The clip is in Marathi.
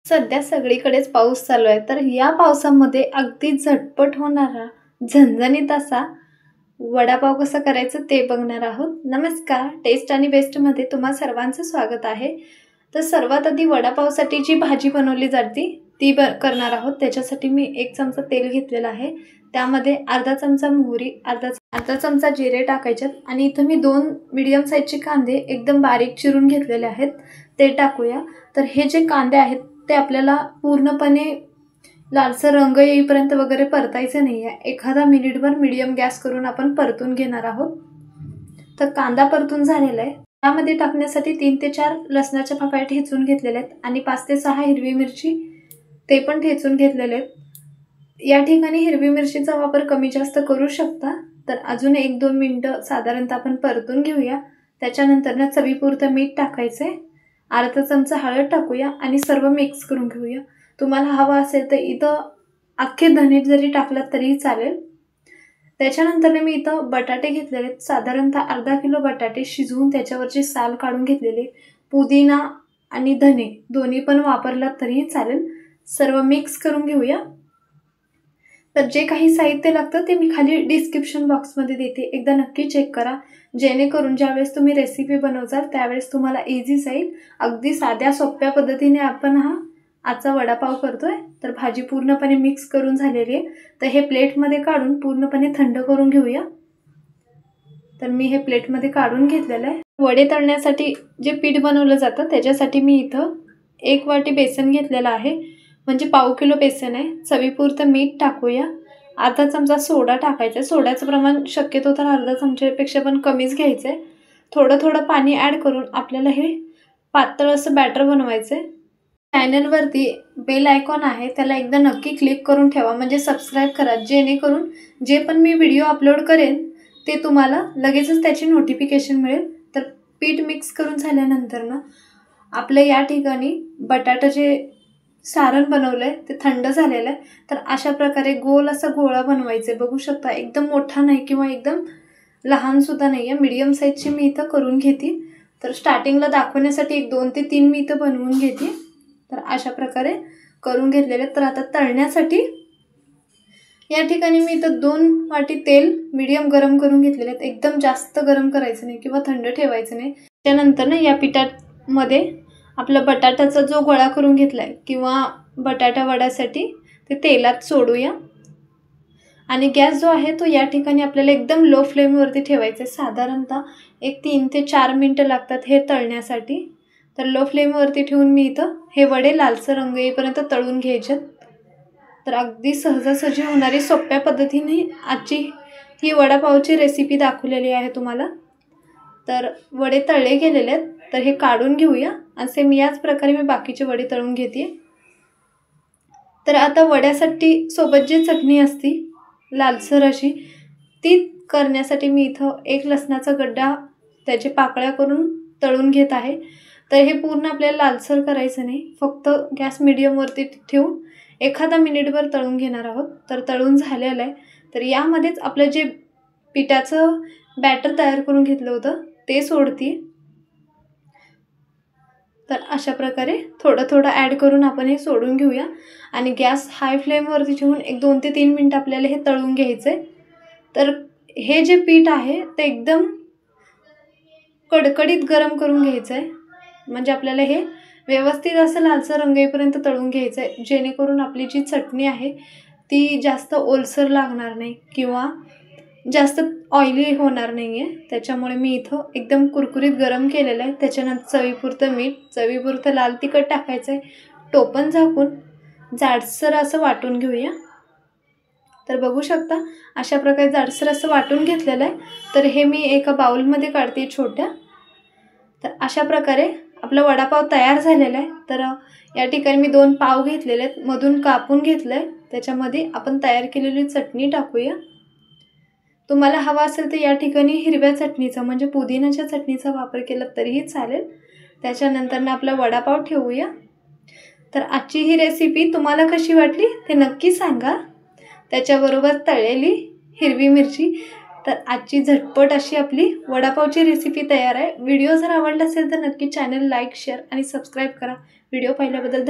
सध्या सगळीकडेच पाऊस चालू आहे, तर या पावसामध्ये अगदी झटपट होणारा, झणझणीत असा वडापाव कसा करायचं ते बघणार आहोत. नमस्कार, टेस्ट आणि बेस्टमध्ये तुम्हा सर्वांचं स्वागत आहे. तर सर्वात आधी वडापावसाठी जी भाजी बनवली जाते ती करणार आहोत. त्याच्यासाठी मी 1 चमचा तेल घेतलेला आहे. त्यामध्ये अर्धा चमचा मोहरी, अर्धा चमचा जिरे टाकायच्यात आणि इथं मी 2 मीडियम साईजचे कांदे एकदम बारीक चिरून घेतलेले आहेत, ते टाकूया. तर हे जे कांदे आहेत ते आपल्याला पूर्णपणे लालसर रंग येईपर्यंत वगैरे परतायचे नाही आहे. एखादा मिनिटभर मीडियम गॅस करून आपण परतून घेणार आहोत. तर कांदा परतून झालेला आहे. त्यामध्ये टाकण्यासाठी 3 ते 4 लसणाच्या पाकळ्या ठेचून घेतलेल्या आहेत आणि 5 ते 6 हिरवी मिरची ते पण ठेचून घेतलेले आहेत. या ठिकाणी हिरवी मिरचीचा वापर कमी जास्त करू शकता. तर अजून 1-2 मिनिटं साधारणतः आपण परतून घेऊया. त्याच्यानंतर चवीपुरतं मीठ टाकायचंय, अर्धा चमचा हळद टाकूया आणि सर्व मिक्स करून घेऊया. तुम्हाला हवा असेल तर इथं अख्खे धने जरी टाकलात तरीही चालेल. त्याच्यानंतर मी इथं बटाटे घेतलेले आहेत. साधारणतः अर्धा किलो बटाटे शिजवून त्याच्यावरची साल काढून घेतलेले. पुदिना आणि धने दोन्ही पण वापरलात तरीही चालेल. सर्व मिक्स करून घेऊया. तर जे काही साहित्य लागतं ते मी खाली डिस्क्रिप्शन बॉक्समध्ये देते, एकदा नक्की चेक करा, जेणेकरून ज्यावेळेस तुम्ही रेसिपी बनवचाल त्यावेळेस तुम्हाला इझी जाईल. अगदी साध्या सोप्या पद्धतीने आपण आजचा वडापाव करतोय. तर भाजी पूर्णपणे मिक्स करून झालेली आहे. तर हे प्लेटमध्ये काढून पूर्णपणे थंड करून घेऊया. तर मी हे प्लेटमध्ये काढून घेतलेलं आहे. वडे तळण्यासाठी जे पीठ बनवलं जातं त्याच्यासाठी मी इथं 1 वाटी बेसन घेतलेलं आहे, म्हणजे पाव किलो बेसन आहे. चवीपुरतं मीठ टाकूया. अर्धा चमचा सोडा टाकायचा. सोड्याचं प्रमाण शक्यतो तर अर्धा चमच्यापेक्षा पण कमीच घ्यायचं आहे. थोडं थोडं पाणी ॲड करून आपल्याला हे पातळ असं बॅटर बनवायचं आहे. चॅनलवरती बेल आयकॉन आहे त्याला एकदा नक्की क्लिक करून ठेवा, म्हणजे सबस्क्राईब करा, जेणेकरून जे पण मी व्हिडिओ अपलोड करेन ते तुम्हाला लगेचच त्याची नोटिफिकेशन मिळेल. तर पीठ मिक्स करून झाल्यानंतर आपल्या या ठिकाणी बटाटा जे सारण बनवलंय ते थंड झालेलं आहे. तर अशा प्रकारे गोल असा गोळा बनवायचा आहे. बघू शकता एकदम मोठा नाही किंवा एकदम लहान सुद्धा नाही आहे, मीडियम साईजची मी इथं करून घेते. तर स्टार्टिंगला दाखवण्यासाठी 1-2 ते 3 मी इथं बनवून घेते. तर अशा प्रकारे करून घेतलेले. तर आता तळण्यासाठी या ठिकाणी मी इथं 2 वाटी तेल मीडियम गरम करून घेतलेले आहेत. एकदम जास्त गरम करायचं नाही किंवा थंड ठेवायचं नाही. त्यानंतर या पिठामध्ये आपला बटाट्याचा जो गोळा करून घेतलाय किंवा बटाटा वड्यासाठी ते तेलात सोडूया आणि गॅस जो आहे तो या ठिकाणी आपल्याला एकदम लो फ्लेमवरती ठेवायचा आहे. साधारणतः 3 ते 4 मिनिटं लागतात हे तळण्यासाठी. तर लो फ्लेमवरती ठेवून मी इथं हे वडे लालसर रंग येईपर्यंत तळून घ्यायचे. तर अगदी सहजासहजी होणारी सोप्या पद्धतीने आजची ही वडापावची रेसिपी दाखवलेली आहे तुम्हाला. तर वडे तळले गेलेले आहेत, तर हे काढून घेऊया. असे मी याच प्रकारे मी बाकीचे वडे तळून घेते. तर आता वड्यासाठी सोबत जी चटणी असती लालसर अशी ती करण्यासाठी मी इथं 1 लसणाचा गड्डा त्याचे पाकळ्या करून तळून घेत आहे. तर हे पूर्ण आपल्याला लालसर करायचं नाही, फक्त गॅस मीडियमवरती ठेवून एखादा मिनिटभर तळून घेणार आहोत. तर तळून झालेलं आहे. तर यामध्येच आपलं जे पिठाचं बॅटर तयार करून घेतलं होतं ते सोडते. तर अशा प्रकारे थोडं थोडं ॲड करून आपण हे सोडून घेऊया आणि गॅस हाय फ्लेमवरती ठेवून 1-2 ते 3 मिनिटं आपल्याला हे तळून घ्यायचं आहे. तर हे जे पीठ आहे ते एकदम कडकडीत गरम करून घ्यायचं आहे, म्हणजे आपल्याला हे व्यवस्थित असं लालसर रंग येईपर्यंत तळून घ्यायचं आहे, जेणेकरून आपली जी चटणी आहे ती जास्त ओलसर लागणार नाही किंवा जास्त ऑइली होणार नाही आहे. त्याच्यामुळे मी इथं एकदम कुरकुरीत गरम केलेलं आहे. त्याच्यानंतर चवीपुरतं मीठ, चवीपुरतं लाल तिखट टाकायचं आहे. टोपण झाकून जाडसर असं वाटून घेऊया. तर बघू शकता अशा प्रकारे जाडसर असं वाटून घेतलेलं आहे. तर हे मी एका बाउलमध्ये काढते छोट्या. तर अशा प्रकारे आपला वडापाव तयार झालेला आहे. तर या ठिकाणी मी 2 पाव घेतलेले आहेत, मधून कापून घेतलं आहे. त्याच्यामध्ये आपण तयार केलेली चटणी टाकूया. तुम्हाला हवा असेल तर या ठिकाणी हिरव्या चटणीचा म्हणजे पुदिनाच्या चटणीचा वापर केला तरीही चालेल. त्याच्यानंतर आपला वडापाव ठेवूया. तर आजची ही रेसिपी तुम्हाला कशी वाटली ते नक्की सांगा. त्याच्याबरोबर तळलेली हिरवी मिरची. तर आजची झटपट अशी आपली वडापावची रेसिपी तयार आहे. व्हिडिओ जर आवडला असेल तर नक्की चॅनल लाईक, शेअर आणि सबस्क्राईब करा. व्हिडिओ पाहिल्याबद्दल